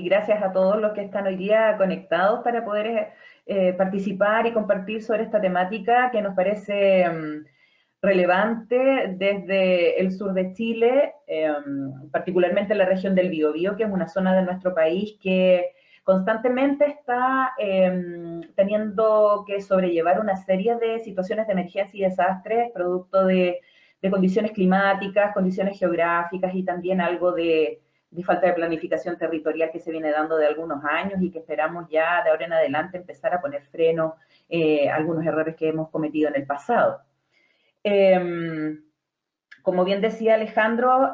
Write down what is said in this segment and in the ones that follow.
Gracias a todos los que están hoy día conectados para poder participar y compartir sobre esta temática que nos parece relevante desde el sur de Chile, particularmente la región del Biobío, que es una zona de nuestro país que constantemente está teniendo que sobrellevar una serie de situaciones de emergencia y desastres, producto de condiciones climáticas, condiciones geográficas y también algo de falta de planificación territorial que se viene dando de algunos años y que esperamos ya de ahora en adelante empezar a poner freno a algunos errores que hemos cometido en el pasado. Como bien decía Alejandro,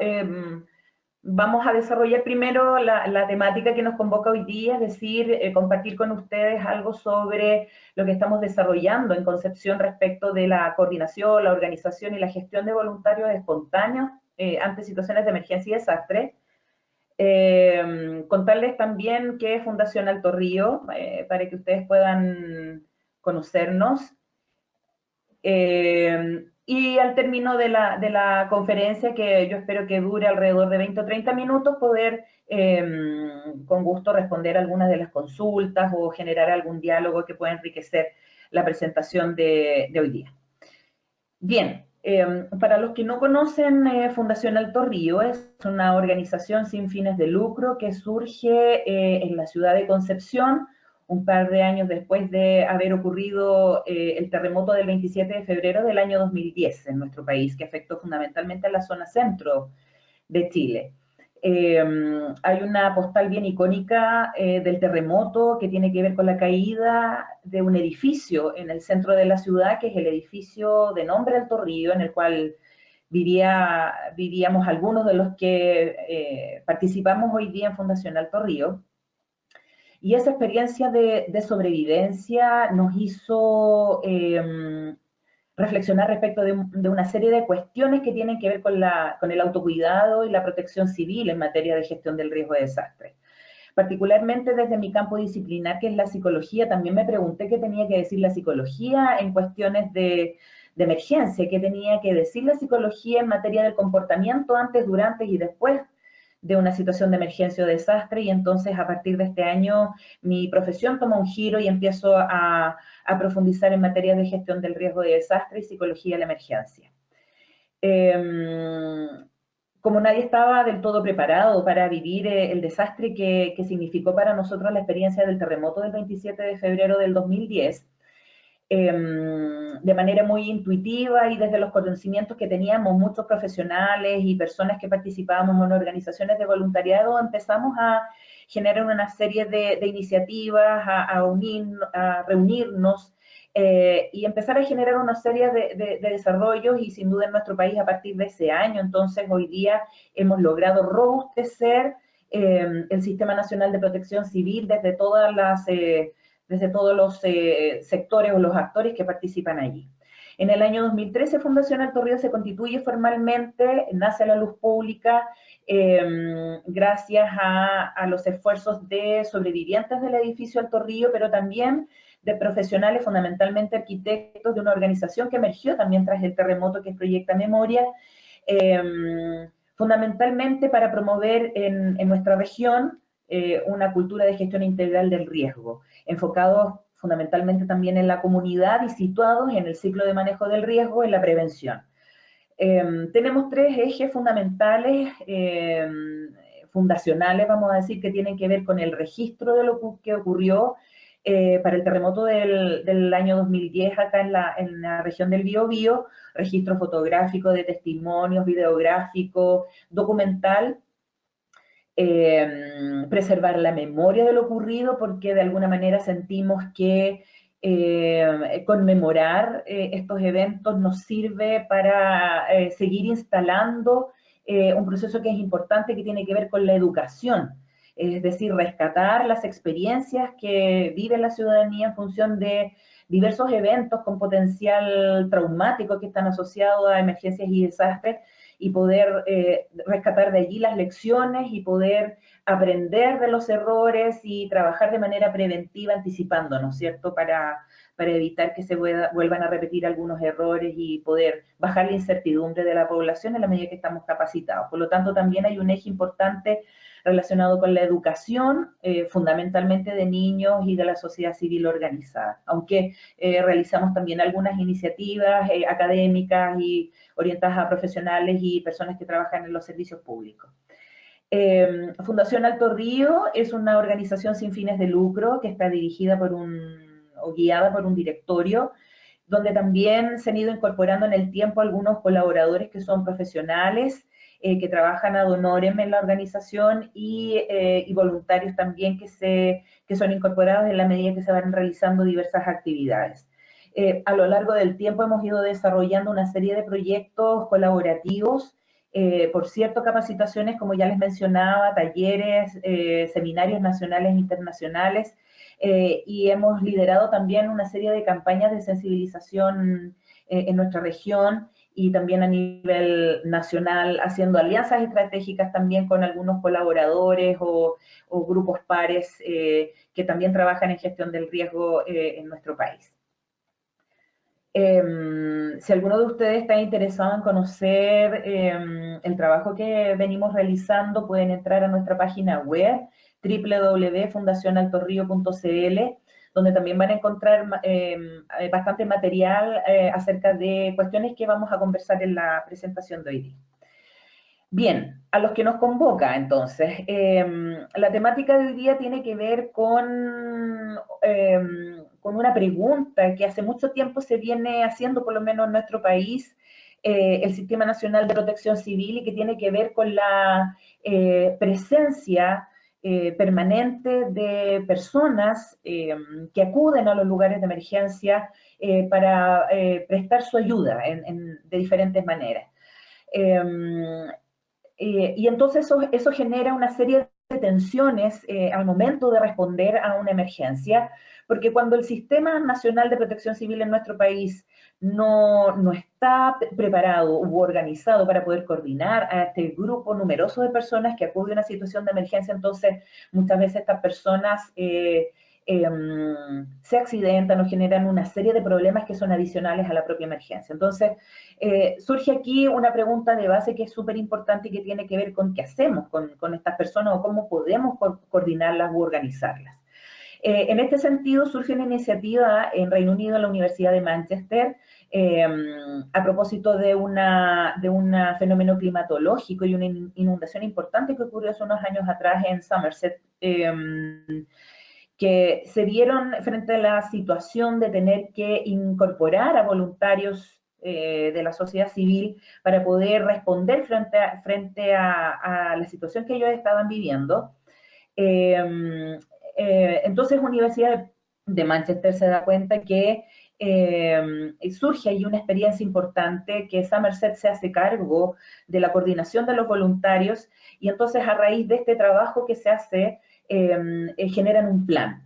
vamos a desarrollar primero la temática que nos convoca hoy día, es decir, compartir con ustedes algo sobre lo que estamos desarrollando en Concepción respecto de la coordinación, la organización y la gestión de voluntarios espontáneos ante situaciones de emergencia y desastre. Contarles también qué es Fundación Alto Río, para que ustedes puedan conocernos. Y al término de la conferencia, que yo espero que dure alrededor de 20 o 30 minutos, poder con gusto responder algunas de las consultas o generar algún diálogo que pueda enriquecer la presentación de hoy día. Bien, para los que no conocen, Fundación Alto Río es una organización sin fines de lucro que surge en la ciudad de Concepción, un par de años después de haber ocurrido el terremoto del 27 de febrero del año 2010 en nuestro país, que afectó fundamentalmente a la zona centro de Chile. Hay una postal bien icónica del terremoto que tiene que ver con la caída de un edificio en el centro de la ciudad, que es el edificio de nombre Alto Río, en el cual vivíamos algunos de los que participamos hoy día en Fundación Alto Río. Y esa experiencia de sobrevivencia nos hizo reflexionar respecto de una serie de cuestiones que tienen que ver con el autocuidado y la protección civil en materia de gestión del riesgo de desastre. Particularmente desde mi campo disciplinar, que es la psicología, también me pregunté qué tenía que decir la psicología en cuestiones de emergencia, qué tenía que decir la psicología en materia del comportamiento antes, durante y después de una situación de emergencia o desastre, y entonces a partir de este año mi profesión toma un giro y empiezo a profundizar en materia de gestión del riesgo de desastre y psicología de la emergencia. Como nadie estaba del todo preparado para vivir el desastre que significó para nosotros la experiencia del terremoto del 27 de febrero del 2010, de manera muy intuitiva y desde los conocimientos que teníamos muchos profesionales y personas que participábamos en organizaciones de voluntariado, empezamos a generar una serie de iniciativas, a reunirnos y empezar a generar una serie de desarrollos, y sin duda en nuestro país a partir de ese año, entonces hoy día hemos logrado robustecer el Sistema Nacional de Protección Civil desde todas las desde todos los sectores o los actores que participan allí. En el año 2013, Fundación Alto Río se constituye formalmente, nace a la luz pública gracias a los esfuerzos de sobrevivientes del edificio Alto Río, pero también de profesionales, fundamentalmente arquitectos, de una organización que emergió también tras el terremoto, que es Proyecta Memoria, fundamentalmente para promover en nuestra región una cultura de gestión integral del riesgo, enfocados fundamentalmente también en la comunidad y situados en el ciclo de manejo del riesgo, en la prevención. Tenemos tres ejes fundamentales, fundacionales, vamos a decir, que tienen que ver con el registro de lo que ocurrió para el terremoto del año 2010 acá en la región del Biobío, registro fotográfico de testimonios, videográfico, documental, preservar la memoria de lo ocurrido, porque de alguna manera sentimos que conmemorar estos eventos nos sirve para seguir instalando un proceso que es importante, que tiene que ver con la educación, es decir, rescatar las experiencias que vive la ciudadanía en función de diversos eventos con potencial traumático que están asociados a emergencias y desastres, y poder rescatar de allí las lecciones y poder aprender de los errores y trabajar de manera preventiva anticipándonos, ¿cierto? Para para evitar que se vuelvan a repetir algunos errores y poder bajar la incertidumbre de la población en la medida que estamos capacitados. Por lo tanto, también hay un eje importante relacionado con la educación, fundamentalmente de niños y de la sociedad civil organizada, aunque realizamos también algunas iniciativas académicas y orientadas a profesionales y personas que trabajan en los servicios públicos. Fundación Alto Río es una organización sin fines de lucro que está dirigida o guiada por un directorio, donde también se han ido incorporando en el tiempo algunos colaboradores que son profesionales, que trabajan ad honorem en la organización y voluntarios también que son incorporados en la medida que se van realizando diversas actividades. A lo largo del tiempo hemos ido desarrollando una serie de proyectos colaborativos, por cierto, capacitaciones, como ya les mencionaba, talleres, seminarios nacionales e internacionales, y hemos liderado también una serie de campañas de sensibilización en nuestra región y también a nivel nacional, haciendo alianzas estratégicas también con algunos colaboradores o grupos pares que también trabajan en gestión del riesgo en nuestro país. Si alguno de ustedes está interesado en conocer el trabajo que venimos realizando, pueden entrar a nuestra página web www.fundacionaltorrio.cl, donde también van a encontrar bastante material acerca de cuestiones que vamos a conversar en la presentación de hoy día. Bien, a los que nos convoca entonces, la temática de hoy día tiene que ver con una pregunta que hace mucho tiempo se viene haciendo, por lo menos en nuestro país, el Sistema Nacional de Protección Civil, y que tiene que ver con la presencia permanente de personas que acuden a los lugares de emergencia para prestar su ayuda de diferentes maneras. Y entonces eso genera una serie de tensiones al momento de responder a una emergencia, porque cuando el Sistema Nacional de Protección Civil en nuestro país no está preparado u organizado para poder coordinar a este grupo numeroso de personas que acuden a una situación de emergencia, entonces muchas veces estas personas se accidentan o generan una serie de problemas que son adicionales a la propia emergencia. Entonces, surge aquí una pregunta de base que es súper importante y que tiene que ver con qué hacemos con estas personas o cómo podemos coordinarlas u organizarlas. En este sentido, surge una iniciativa en Reino Unido, en la Universidad de Manchester, a propósito de un fenómeno climatológico y una inundación importante que ocurrió hace unos años atrás en Somerset, que se vieron frente a la situación de tener que incorporar a voluntarios de la sociedad civil para poder responder frente a la situación que ellos estaban viviendo. Entonces, la Universidad de Manchester se da cuenta que surge ahí una experiencia importante, que Somerset se hace cargo de la coordinación de los voluntarios, y entonces a raíz de este trabajo que se hace, generan un plan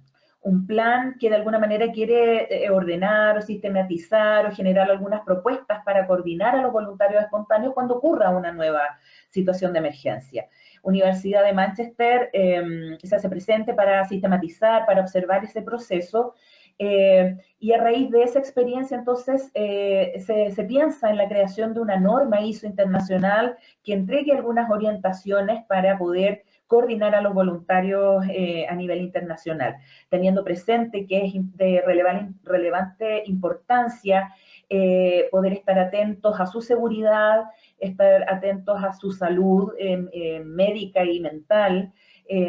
que de alguna manera quiere ordenar o sistematizar o generar algunas propuestas para coordinar a los voluntarios espontáneos cuando ocurra una nueva situación de emergencia. Universidad de Manchester se hace presente para sistematizar, para observar ese proceso, y a raíz de esa experiencia entonces se piensa en la creación de una norma ISO internacional que entregue algunas orientaciones para poder coordinar a los voluntarios a nivel internacional, teniendo presente que es de relevante importancia poder estar atentos a su seguridad, estar atentos a su salud médica y mental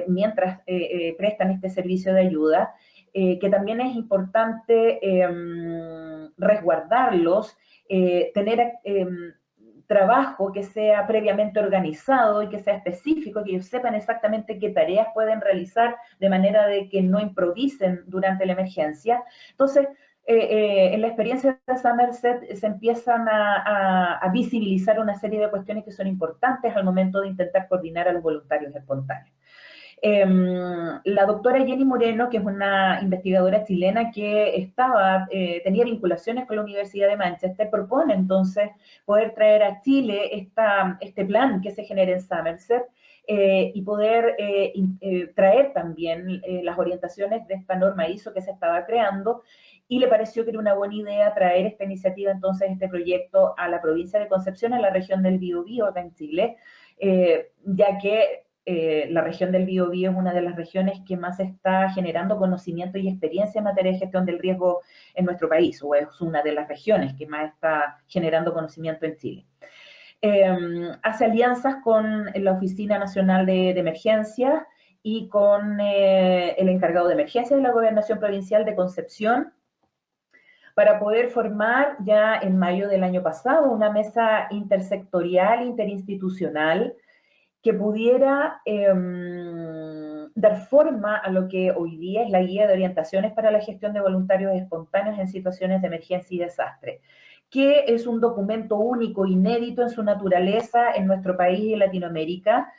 mientras prestan este servicio de ayuda, que también es importante resguardarlos, tener trabajo que sea previamente organizado y que sea específico, que ellos sepan exactamente qué tareas pueden realizar de manera de que no improvisen durante la emergencia. Entonces, en la experiencia de Somerset se empiezan a visibilizar una serie de cuestiones que son importantes al momento de intentar coordinar a los voluntarios espontáneos. La doctora Jenny Moreno, que es una investigadora chilena que tenía vinculaciones con la Universidad de Manchester, propone entonces poder traer a Chile este plan que se genera en Somerset y poder traer también las orientaciones de esta norma ISO que se estaba creando y le pareció que era una buena idea traer esta iniciativa, entonces este proyecto a la provincia de Concepción, a la región del Biobío, acá en Chile, ya que la región del Biobío es una de las regiones que más está generando conocimiento y experiencia en materia de gestión del riesgo en nuestro país, o es una de las regiones que más está generando conocimiento en Chile. Hace alianzas con la Oficina Nacional de Emergencias y con el encargado de emergencias de la Gobernación Provincial de Concepción para poder formar ya en mayo del año pasado una mesa intersectorial, interinstitucional, que pudiera dar forma a lo que hoy día es la guía de orientaciones para la gestión de voluntarios espontáneos en situaciones de emergencia y desastre, que es un documento único, inédito en su naturaleza en nuestro país y en Latinoamérica,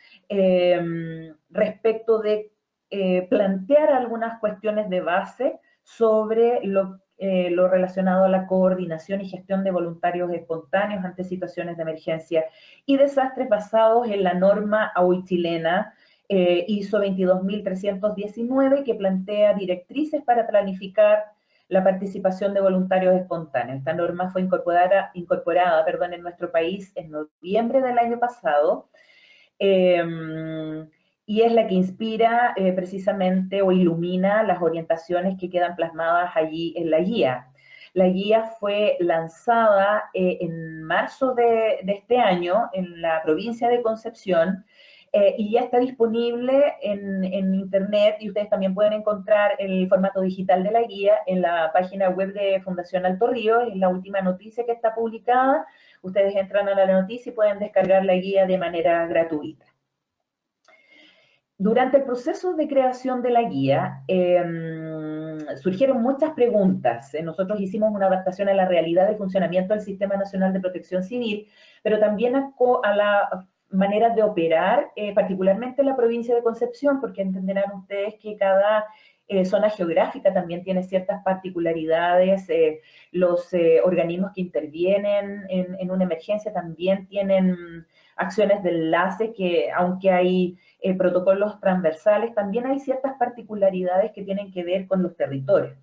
respecto de plantear algunas cuestiones de base sobre lo relacionado a la coordinación y gestión de voluntarios espontáneos ante situaciones de emergencia y desastres basados en la norma AUI chilena ISO 22319, que plantea directrices para planificar la participación de voluntarios espontáneos. Esta norma fue incorporada en nuestro país en noviembre del año pasado, y es la que inspira precisamente o ilumina las orientaciones que quedan plasmadas allí en la guía. La guía fue lanzada en marzo de este año en la provincia de Concepción, y ya está disponible en internet, y ustedes también pueden encontrar el formato digital de la guía en la página web de Fundación Alto Río. Es la última noticia que está publicada. Ustedes entran a la noticia y pueden descargar la guía de manera gratuita. Durante el proceso de creación de la guía, surgieron muchas preguntas. Nosotros hicimos una adaptación a la realidad del funcionamiento del Sistema Nacional de Protección Civil, pero también a la manera de operar, particularmente en la provincia de Concepción, porque entenderán ustedes que cada zona geográfica también tiene ciertas particularidades. Los organismos que intervienen en una emergencia también tienen acciones de enlace que, aunque hay protocolos transversales, también hay ciertas particularidades que tienen que ver con los territorios.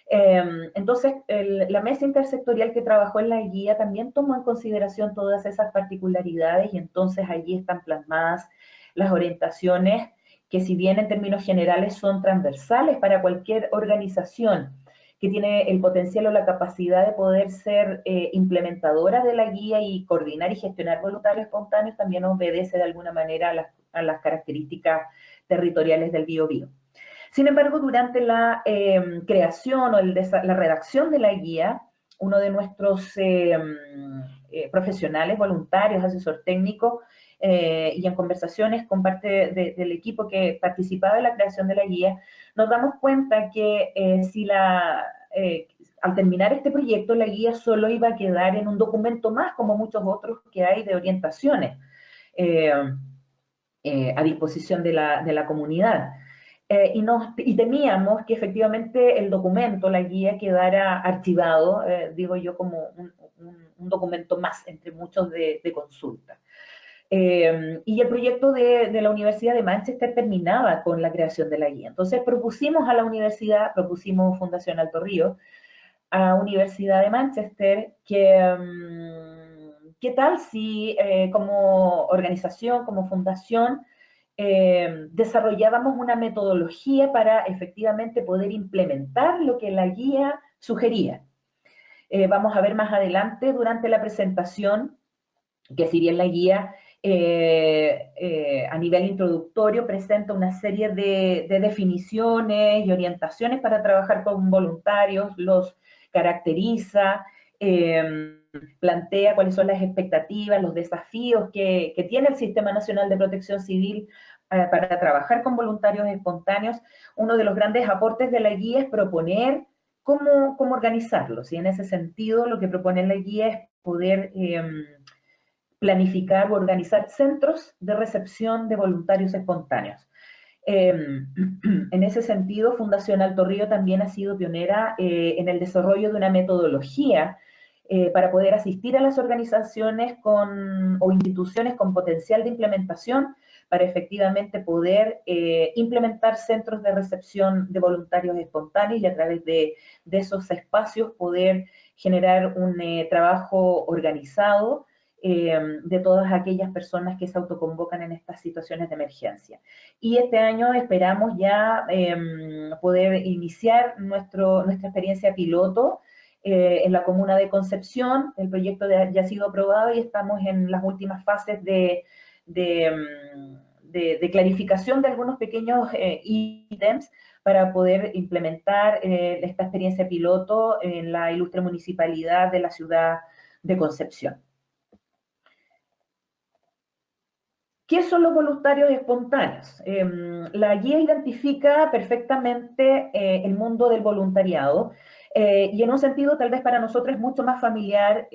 Entonces, la mesa intersectorial que trabajó en la guía también tomó en consideración todas esas particularidades, y entonces allí están plasmadas las orientaciones que, si bien en términos generales son transversales para cualquier organización que tiene el potencial o la capacidad de poder ser implementadora de la guía y coordinar y gestionar voluntarios espontáneos, también obedece de alguna manera a las características territoriales del Biobío. Sin embargo, durante la creación o la redacción de la guía, uno de nuestros profesionales, voluntarios, asesor técnico, y en conversaciones con parte del equipo que participaba en la creación de la guía, nos damos cuenta que al terminar este proyecto, la guía solo iba a quedar en un documento más, como muchos otros que hay de orientaciones a disposición de la comunidad. Y temíamos que efectivamente el documento, la guía, quedara archivado, digo yo, como un documento más entre muchos de consulta. Y el proyecto de la Universidad de Manchester terminaba con la creación de la guía. Entonces propusimos a la universidad, propusimos Fundación Alto Río, a Universidad de Manchester, ¿qué tal si como organización, como fundación, desarrollábamos una metodología para efectivamente poder implementar lo que la guía sugería? Vamos a ver más adelante durante la presentación que, si bien la guía a nivel introductorio presenta una serie de definiciones y orientaciones para trabajar con voluntarios, los caracteriza, plantea cuáles son las expectativas, los desafíos que tiene el Sistema Nacional de Protección Civil para trabajar con voluntarios espontáneos. Uno de los grandes aportes de la guía es proponer cómo organizarlos, y en ese sentido lo que propone la guía es poder planificar o organizar centros de recepción de voluntarios espontáneos. En ese sentido, Fundación Alto Río también ha sido pionera en el desarrollo de una metodología para poder asistir a las organizaciones o instituciones con potencial de implementación para efectivamente poder implementar centros de recepción de voluntarios espontáneos y a través de esos espacios poder generar un trabajo organizado de todas aquellas personas que se autoconvocan en estas situaciones de emergencia. Y este año esperamos ya poder iniciar nuestra experiencia piloto en la comuna de Concepción. El proyecto ya ha sido aprobado y estamos en las últimas fases de clarificación de algunos pequeños ítems para poder implementar esta experiencia piloto en la ilustre municipalidad de la ciudad de Concepción. ¿Qué son los voluntarios espontáneos? La guía identifica perfectamente el mundo del voluntariado y en un sentido tal vez para nosotros es mucho más familiar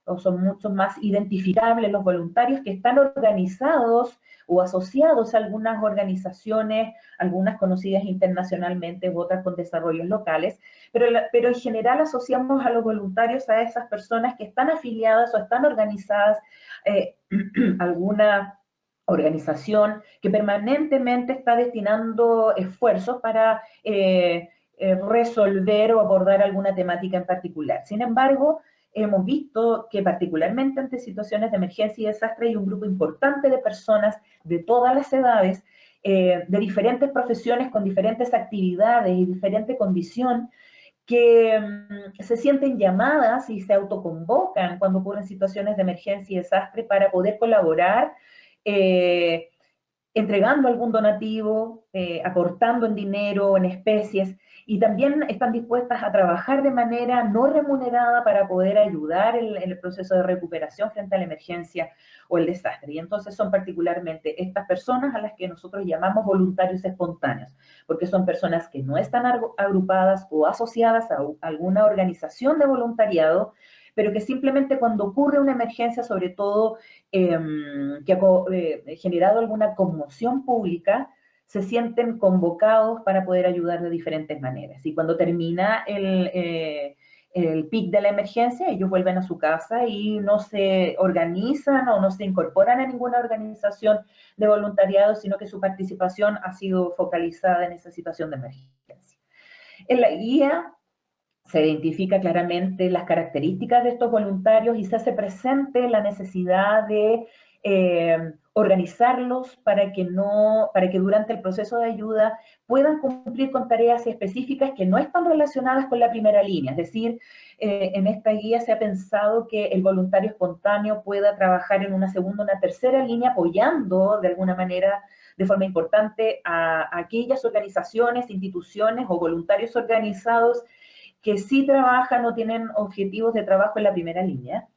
o son mucho más identificables los voluntarios que están organizados o asociados a algunas organizaciones, algunas conocidas internacionalmente u otras con desarrollos locales, pero en general asociamos a los voluntarios a esas personas que están afiliadas o están organizadas alguna organización que permanentemente está destinando esfuerzos para resolver o abordar alguna temática en particular. Sin embargo, hemos visto que particularmente ante situaciones de emergencia y desastre hay un grupo importante de personas de todas las edades, de diferentes profesiones, con diferentes actividades y diferente condición, que se sienten llamadas y se autoconvocan cuando ocurren situaciones de emergencia y desastre para poder colaborar, entregando algún donativo, aportando en dinero o en especies, y también están dispuestas a trabajar de manera no remunerada para poder ayudar en el proceso de recuperación frente a la emergencia o el desastre. Y entonces son particularmente estas personas a las que nosotros llamamos voluntarios espontáneos, porque son personas que no están agrupadas o asociadas a alguna organización de voluntariado, pero que simplemente cuando ocurre una emergencia, sobre todo que ha generado alguna conmoción pública, se sienten convocados para poder ayudar de diferentes maneras. Y cuando termina el pic de la emergencia, ellos vuelven a su casa y no se organizan o no se incorporan a ninguna organización de voluntariado, sino que su participación ha sido focalizada en esa situación de emergencia. En la guía se identifica claramente las características de estos voluntarios y se hace presente la necesidad de organizarlos para que durante el proceso de ayuda puedan cumplir con tareas específicas que no están relacionadas con la primera línea. Es decir, en esta guía se ha pensado que el voluntario espontáneo pueda trabajar en una segunda, una tercera línea, apoyando de alguna manera, de forma importante, a aquellas organizaciones, instituciones o voluntarios organizados que sí trabajan o tienen objetivos de trabajo en la primera línea,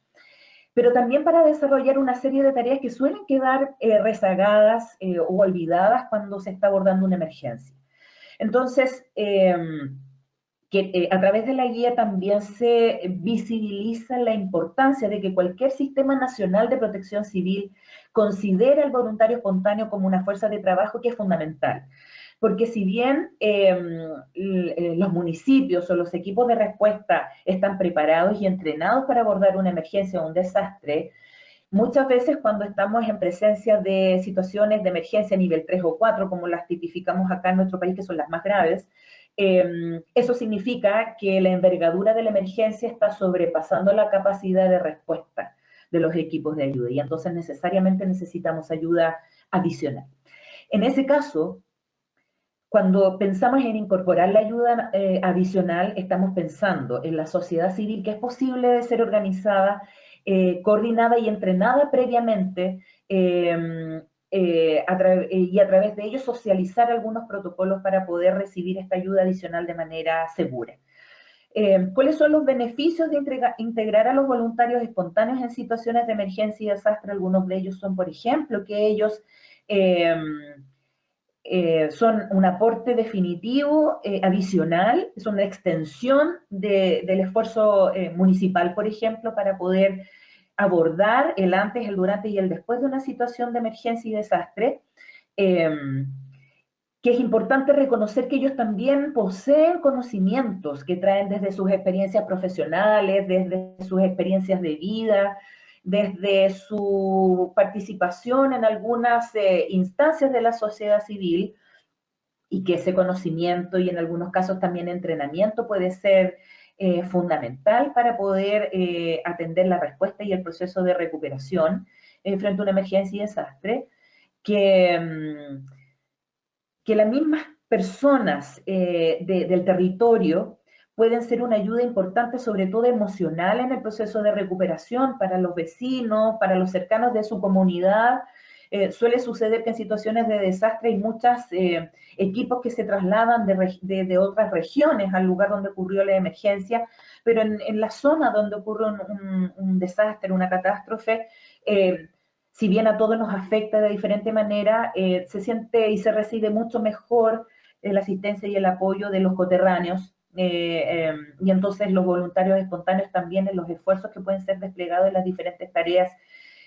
pero también para desarrollar una serie de tareas que suelen quedar rezagadas o olvidadas cuando se está abordando una emergencia. Entonces, a través de la guía también se visibiliza la importancia de que cualquier sistema nacional de protección civil considere al voluntario espontáneo como una fuerza de trabajo que es fundamental. Porque si bien los municipios o los equipos de respuesta están preparados y entrenados para abordar una emergencia o un desastre, muchas veces cuando estamos en presencia de situaciones de emergencia a nivel 3 o 4, como las tipificamos acá en nuestro país, que son las más graves, eso significa que la envergadura de la emergencia está sobrepasando la capacidad de respuesta de los equipos de ayuda y entonces necesariamente necesitamos ayuda adicional. En ese caso, cuando pensamos en incorporar la ayuda adicional, estamos pensando en la sociedad civil que es posible de ser organizada, coordinada y entrenada previamente y a través de ello socializar algunos protocolos para poder recibir esta ayuda adicional de manera segura. ¿Cuáles son los beneficios de integrar a los voluntarios espontáneos en situaciones de emergencia y desastre? Algunos de ellos son, por ejemplo, que ellos son un aporte definitivo adicional, es una extensión del esfuerzo municipal, por ejemplo, para poder abordar el antes, el durante y el después de una situación de emergencia y desastre, que es importante reconocer que ellos también poseen conocimientos que traen desde sus experiencias profesionales, desde sus experiencias de vida, desde su participación en algunas instancias de la sociedad civil, y que ese conocimiento y en algunos casos también entrenamiento puede ser fundamental para poder atender la respuesta y el proceso de recuperación frente a una emergencia y desastre, que, que las mismas personas del territorio pueden ser una ayuda importante, sobre todo emocional, en el proceso de recuperación para los vecinos, para los cercanos de su comunidad. Suele suceder que en situaciones de desastre hay muchos equipos que se trasladan de otras regiones al lugar donde ocurrió la emergencia, pero en la zona donde ocurre un desastre, una catástrofe, si bien a todos nos afecta de diferente manera, se siente y se recibe mucho mejor la asistencia y el apoyo de los coterráneos, y entonces los voluntarios espontáneos también en los esfuerzos que pueden ser desplegados en las diferentes tareas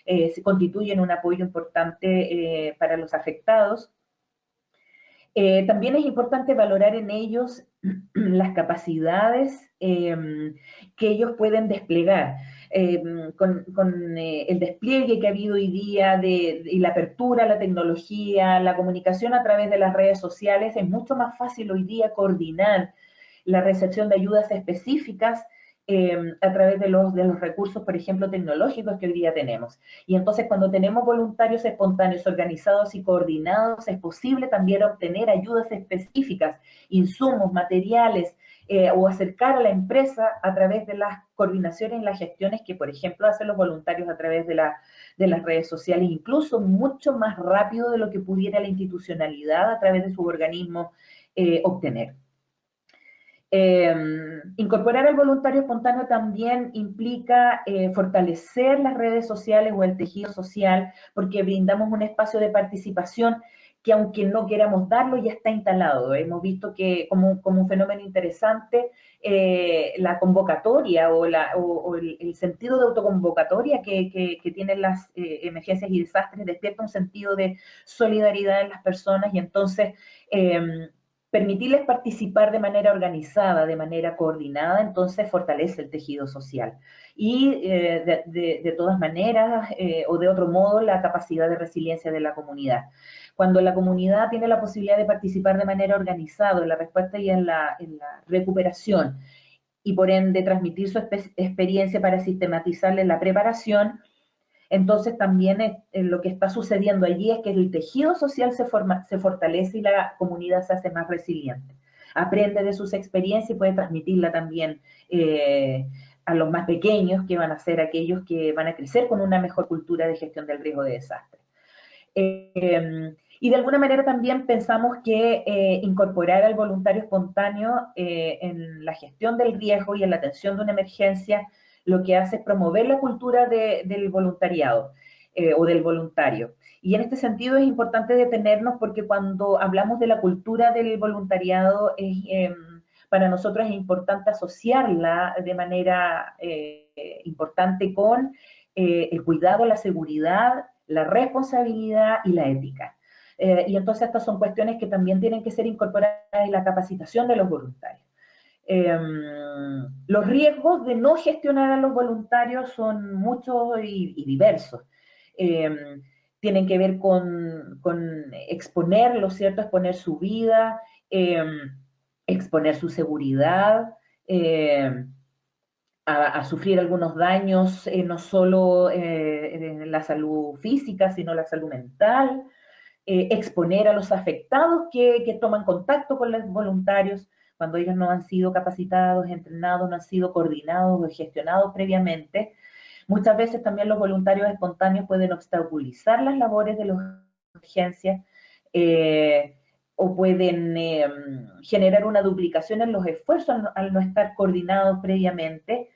se constituyen un apoyo importante para los afectados. También es importante valorar en ellos las capacidades que ellos pueden desplegar. Con el despliegue que ha habido hoy día y la apertura a la tecnología, la comunicación a través de las redes sociales, es mucho más fácil hoy día coordinar la recepción de ayudas específicas a través de los recursos, por ejemplo, tecnológicos que hoy día tenemos. Y entonces cuando tenemos voluntarios espontáneos organizados y coordinados, es posible también obtener ayudas específicas, insumos, materiales, o acercar a la empresa a través de las coordinaciones y las gestiones que, por ejemplo, hacen los voluntarios a través de las redes sociales, incluso mucho más rápido de lo que pudiera la institucionalidad a través de su organismo obtener. Incorporar al voluntario espontáneo también implica fortalecer las redes sociales o el tejido social, porque brindamos un espacio de participación que, aunque no queramos darlo, ya está instalado. Hemos visto que como un fenómeno interesante, la convocatoria o el sentido de autoconvocatoria que tienen las emergencias y desastres despierta un sentido de solidaridad en las personas, y entonces permitirles participar de manera organizada, de manera coordinada, entonces fortalece el tejido social. Y de todas maneras, o de otro modo, la capacidad de resiliencia de la comunidad. Cuando la comunidad tiene la posibilidad de participar de manera organizada en la respuesta y en la recuperación, y por ende transmitir su experiencia para sistematizarle la preparación, entonces también lo que está sucediendo allí es que el tejido social se fortalece y la comunidad se hace más resiliente. Aprende de sus experiencias y puede transmitirla también a los más pequeños, que van a ser aquellos que van a crecer con una mejor cultura de gestión del riesgo de desastre. Y de alguna manera también pensamos que incorporar al voluntario espontáneo en la gestión del riesgo y en la atención de una emergencia lo que hace es promover la cultura del voluntariado o del voluntario. Y en este sentido es importante detenernos porque cuando hablamos de la cultura del voluntariado, para nosotros es importante asociarla de manera importante con el cuidado, la seguridad, la responsabilidad y la ética. Y entonces estas son cuestiones que también tienen que ser incorporadas en la capacitación de los voluntarios. Los riesgos de no gestionar a los voluntarios son muchos y diversos. Tienen que ver con exponerlo, ¿cierto? Exponer su vida, exponer su seguridad, a sufrir algunos daños, no solo en la salud física, sino la salud mental, exponer a los afectados que toman contacto con los voluntarios cuando ellos no han sido capacitados, entrenados, no han sido coordinados o gestionados previamente. Muchas veces también los voluntarios espontáneos pueden obstaculizar las labores de las urgencias o pueden generar una duplicación en los esfuerzos al no estar coordinados previamente.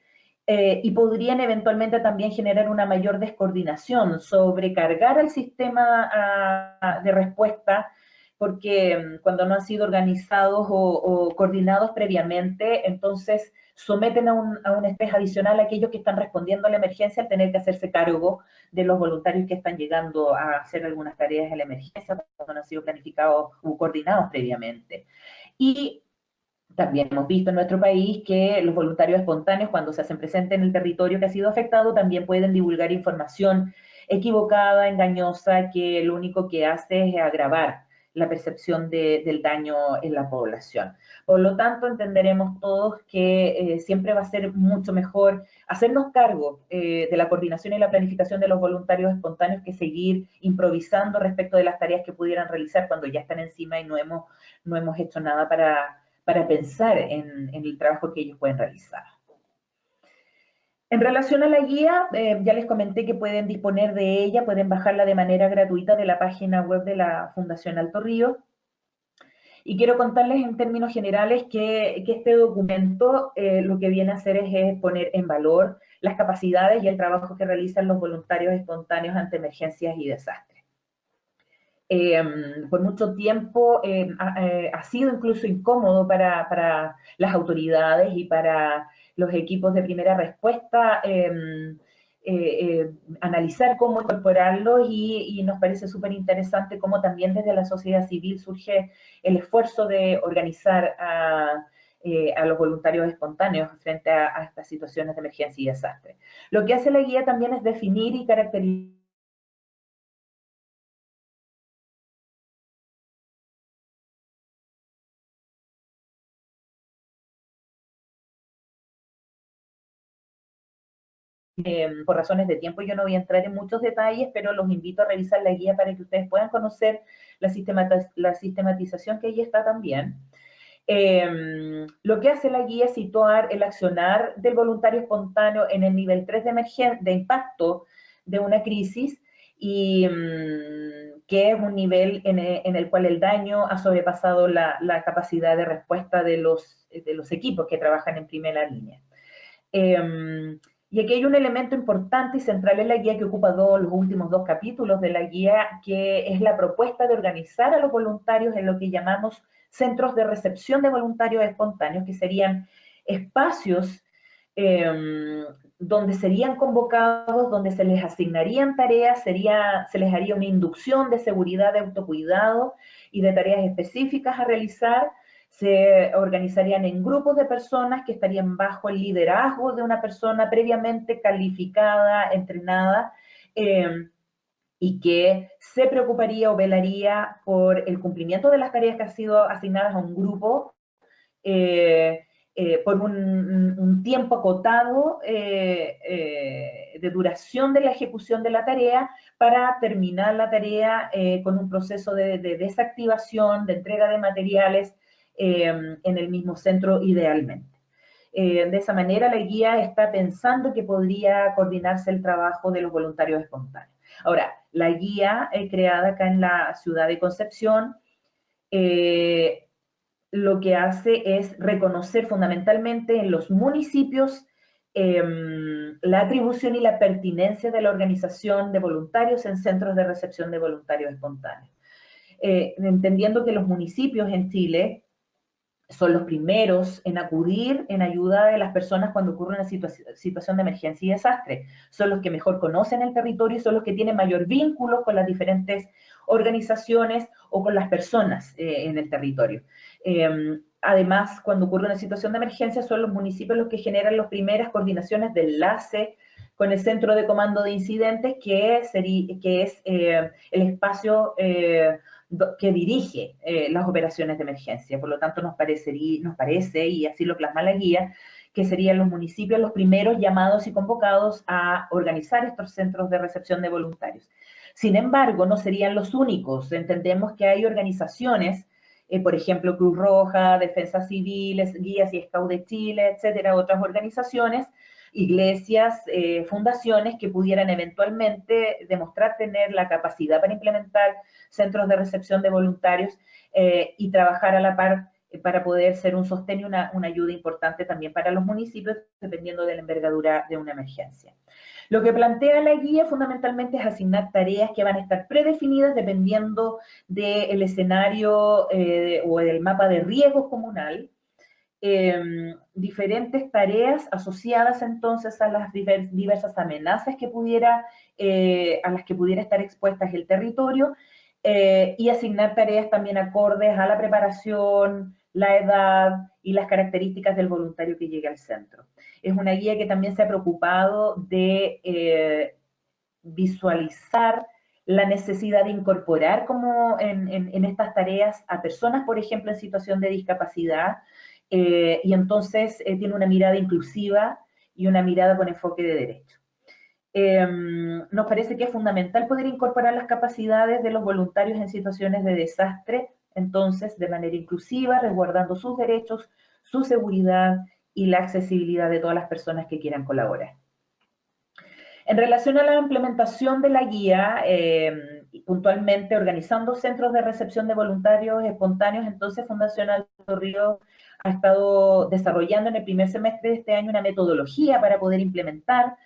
Y podrían eventualmente también generar una mayor descoordinación, sobrecargar al sistema de respuesta, porque cuando no han sido organizados o coordinados previamente, entonces someten a un estrés adicional a aquellos que están respondiendo a la emergencia al tener que hacerse cargo de los voluntarios que están llegando a hacer algunas tareas de la emergencia cuando no han sido planificados o coordinados previamente. Y También hemos visto en nuestro país que los voluntarios espontáneos, cuando se hacen presentes en el territorio que ha sido afectado, también pueden divulgar información equivocada, engañosa, que lo único que hace es agravar la percepción del daño en la población. Por lo tanto, entenderemos todos que siempre va a ser mucho mejor hacernos cargo de la coordinación y la planificación de los voluntarios espontáneos que seguir improvisando respecto de las tareas que pudieran realizar cuando ya están encima y no hemos hecho nada para pensar en el trabajo que ellos pueden realizar. En relación a la guía, ya les comenté que pueden disponer de ella, pueden bajarla de manera gratuita de la página web de la Fundación Alto Río. Y quiero contarles en términos generales que este documento lo que viene a hacer es poner en valor las capacidades y el trabajo que realizan los voluntarios espontáneos ante emergencias y desastres. Por mucho tiempo ha sido incluso incómodo para las autoridades y para los equipos de primera respuesta analizar cómo incorporarlos y nos parece súper interesante cómo también desde la sociedad civil surge el esfuerzo de organizar a los voluntarios espontáneos frente a estas situaciones de emergencia y desastre. Lo que hace la guía también es definir y caracterizar por razones de tiempo yo no voy a entrar en muchos detalles, pero los invito a revisar la guía para que ustedes puedan conocer la sistematización que ahí está también. Lo que hace la guía es situar el accionar del voluntario espontáneo en el nivel 3 de impacto de una crisis y que es un nivel en el cual el daño ha sobrepasado la capacidad de respuesta de los equipos que trabajan en primera línea. Y aquí hay un elemento importante y central en la guía que ocupa los últimos dos capítulos de la guía, que es la propuesta de organizar a los voluntarios en lo que llamamos centros de recepción de voluntarios espontáneos, que serían espacios donde serían convocados, donde se les asignarían tareas, se les haría una inducción de seguridad, de autocuidado y de tareas específicas a realizar. Se organizarían en grupos de personas que estarían bajo el liderazgo de una persona previamente calificada, entrenada, y que se preocuparía o velaría por el cumplimiento de las tareas que han sido asignadas a un grupo por un tiempo acotado de duración de la ejecución de la tarea para terminar la tarea con un proceso de desactivación, de entrega de materiales en el mismo centro idealmente. De esa manera la guía está pensando que podría coordinarse el trabajo de los voluntarios espontáneos. Ahora, la guía creada acá en la ciudad de Concepción lo que hace es reconocer fundamentalmente en los municipios la atribución y la pertinencia de la organización de voluntarios en centros de recepción de voluntarios espontáneos. Entendiendo que los municipios en Chile son los primeros en acudir en ayuda de las personas cuando ocurre una situación de emergencia y desastre. Son los que mejor conocen el territorio y son los que tienen mayor vínculo con las diferentes organizaciones o con las personas en el territorio. Además, cuando ocurre una situación de emergencia, son los municipios los que generan las primeras coordinaciones de enlace con el centro de comando de incidentes, que es el espacio que dirige las operaciones de emergencia. Por lo tanto, nos parece, y así lo plasma la guía, que serían los municipios los primeros llamados y convocados a organizar estos centros de recepción de voluntarios. Sin embargo, no serían los únicos. Entendemos que hay organizaciones, por ejemplo, Cruz Roja, Defensa Civil, Guías y Scout de Chile, etcétera, otras organizaciones, iglesias, fundaciones que pudieran eventualmente demostrar tener la capacidad para implementar centros de recepción de voluntarios y trabajar a la par para poder ser un sostén y una ayuda importante también para los municipios, dependiendo de la envergadura de una emergencia. Lo que plantea la guía fundamentalmente es asignar tareas que van a estar predefinidas dependiendo del escenario o del mapa de riesgos comunal, diferentes tareas asociadas entonces a las diversas amenazas que a las que pudiera estar expuestas el territorio y asignar tareas también acordes a la preparación, la edad y las características del voluntario que llegue al centro. Es una guía que también se ha preocupado de visualizar la necesidad de incorporar como en estas tareas a personas, por ejemplo, en situación de discapacidad, y entonces tiene una mirada inclusiva y una mirada con enfoque de derecho. Nos parece que es fundamental poder incorporar las capacidades de los voluntarios en situaciones de desastre, entonces de manera inclusiva, resguardando sus derechos, su seguridad y la accesibilidad de todas las personas que quieran colaborar. En relación a la implementación de la guía, puntualmente organizando centros de recepción de voluntarios espontáneos, entonces Fundación Alto Río ha estado desarrollando en el primer semestre de este año una metodología para poder implementar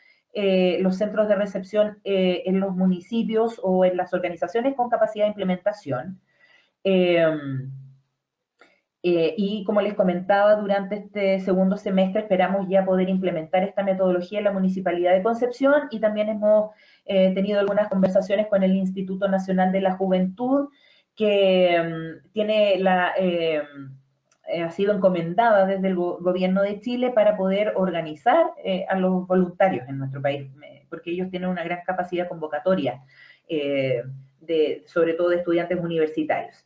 los centros de recepción en los municipios o en las organizaciones con capacidad de implementación. Y como les comentaba, durante este segundo semestre esperamos ya poder implementar esta metodología en la Municipalidad de Concepción, y también hemos tenido algunas conversaciones con el Instituto Nacional de la Juventud, que ha sido encomendada desde el gobierno de Chile para poder organizar a los voluntarios en nuestro país, porque ellos tienen una gran capacidad convocatoria, sobre todo de estudiantes universitarios.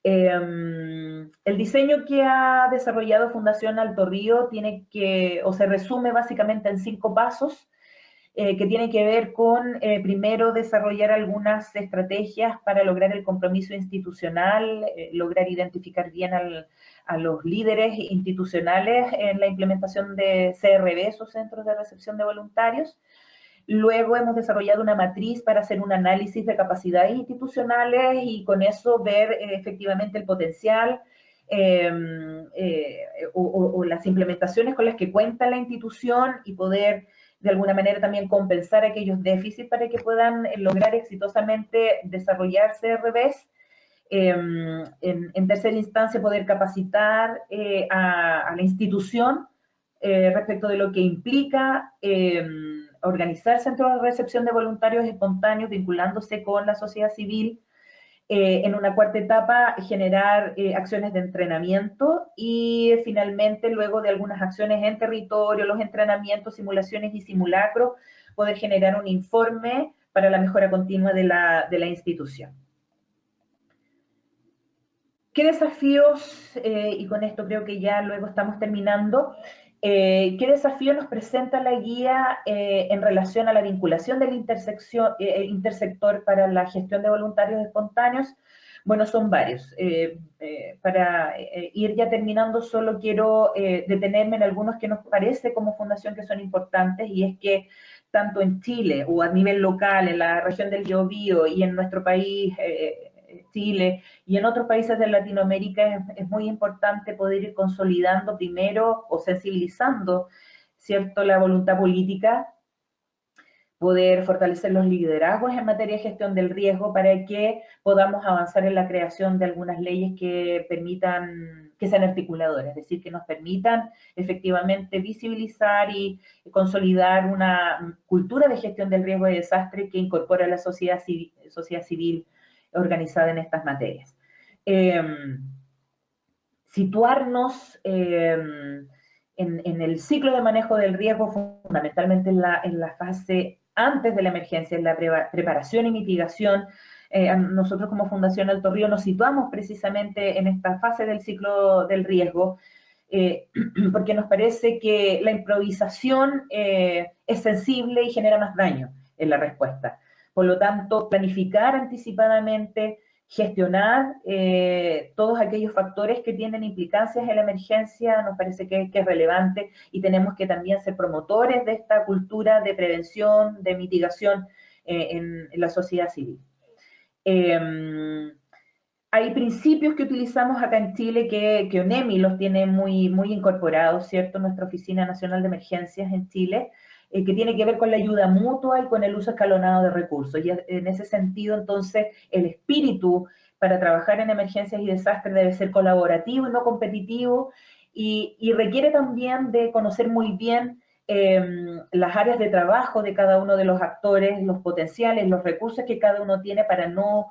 El diseño que ha desarrollado Fundación Alto Río se resume básicamente en 5 pasos, que tienen que ver con, primero, desarrollar algunas estrategias para lograr el compromiso institucional, lograr identificar bien a los líderes institucionales en la implementación de CRB, o Centros de Recepción de Voluntarios. Luego hemos desarrollado una matriz para hacer un análisis de capacidades institucionales y con eso ver efectivamente el potencial o las implementaciones con las que cuenta la institución y poder de alguna manera también compensar aquellos déficits para que puedan lograr exitosamente desarrollar CRBs. En tercera instancia, poder capacitar a la institución respecto de lo que implica organizar centros de recepción de voluntarios espontáneos vinculándose con la sociedad civil. En una cuarta etapa, generar acciones de entrenamiento y finalmente, luego de algunas acciones en territorio, los entrenamientos, simulaciones y simulacros, poder generar un informe para la mejora continua de la institución. ¿Qué desafíos, y con esto creo que ya luego estamos terminando, qué desafío nos presenta la guía en relación a la vinculación del intersector para la gestión de voluntarios espontáneos? Bueno, son varios. Para ir ya terminando, solo quiero detenerme en algunos que nos parece como fundación que son importantes, y es que tanto en Chile o a nivel local, en la región del Biobío y en nuestro país, Chile, y en otros países de Latinoamérica es muy importante poder ir consolidando primero o sensibilizando, ¿cierto?, la voluntad política, poder fortalecer los liderazgos en materia de gestión del riesgo para que podamos avanzar en la creación de algunas leyes que permitan, que sean articuladoras, es decir, que nos permitan efectivamente visibilizar y consolidar una cultura de gestión del riesgo de desastre que incorpora a la sociedad civil organizada en estas materias. Situarnos en el ciclo de manejo del riesgo, fundamentalmente en la fase antes de la emergencia, en la preparación y mitigación. Nosotros como Fundación Alto Río nos situamos precisamente en esta fase del ciclo del riesgo, porque nos parece que la improvisación es sensible y genera más daño en la respuesta. Por lo tanto, planificar anticipadamente, gestionar todos aquellos factores que tienen implicancias en la emergencia nos parece que es relevante, y tenemos que también ser promotores de esta cultura de prevención, de mitigación en la sociedad civil. Hay principios que utilizamos acá en Chile que ONEMI los tiene muy incorporados, ¿cierto? Nuestra Oficina Nacional de Emergencias en Chile, que tiene que ver con la ayuda mutua y con el uso escalonado de recursos. Y en ese sentido, entonces, el espíritu para trabajar en emergencias y desastres debe ser colaborativo y no competitivo, y requiere también de conocer muy bien las áreas de trabajo de cada uno de los actores, los potenciales, los recursos que cada uno tiene para no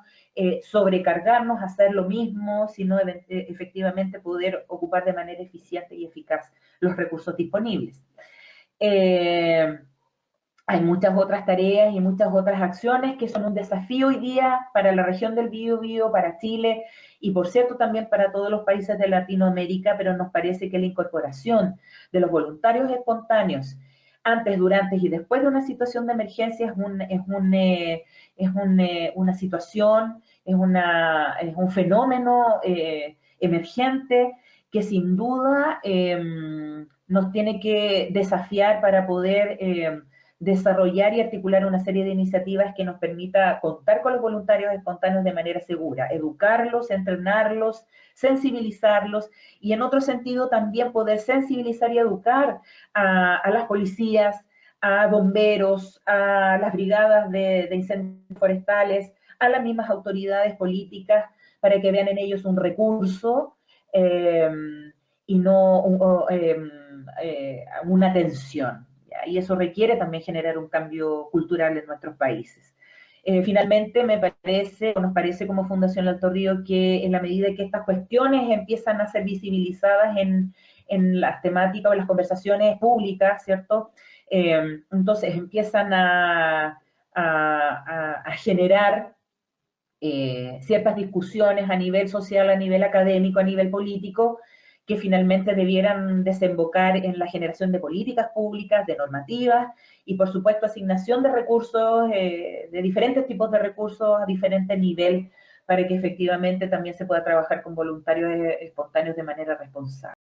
sobrecargarnos, hacer lo mismo, sino efectivamente poder ocupar de manera eficiente y eficaz los recursos disponibles. Hay muchas otras tareas y muchas otras acciones que son un desafío hoy día para la región del Biobío, para Chile y por cierto también para todos los países de Latinoamérica, pero nos parece que la incorporación de los voluntarios espontáneos antes, durante y después de una situación de emergencia una situación, es un fenómeno emergente que sin duda nos tiene que desafiar para poder desarrollar y articular una serie de iniciativas que nos permita contar con los voluntarios espontáneos de manera segura, educarlos, entrenarlos, sensibilizarlos y en otro sentido también poder sensibilizar y educar a las policías, a bomberos, a las brigadas de incendios forestales, a las mismas autoridades políticas para que vean en ellos un recurso y no una tensión. Y eso requiere también generar un cambio cultural en nuestros países. Finalmente, nos parece como Fundación Alto Río que en la medida que estas cuestiones empiezan a ser visibilizadas en las temáticas o en las conversaciones públicas, ¿cierto? Entonces empiezan a generar ciertas discusiones a nivel social, a nivel académico, a nivel político, que finalmente debieran desembocar en la generación de políticas públicas, de normativas y, por supuesto, asignación de recursos, de diferentes tipos de recursos a diferentes niveles, para que efectivamente también se pueda trabajar con voluntarios espontáneos de manera responsable.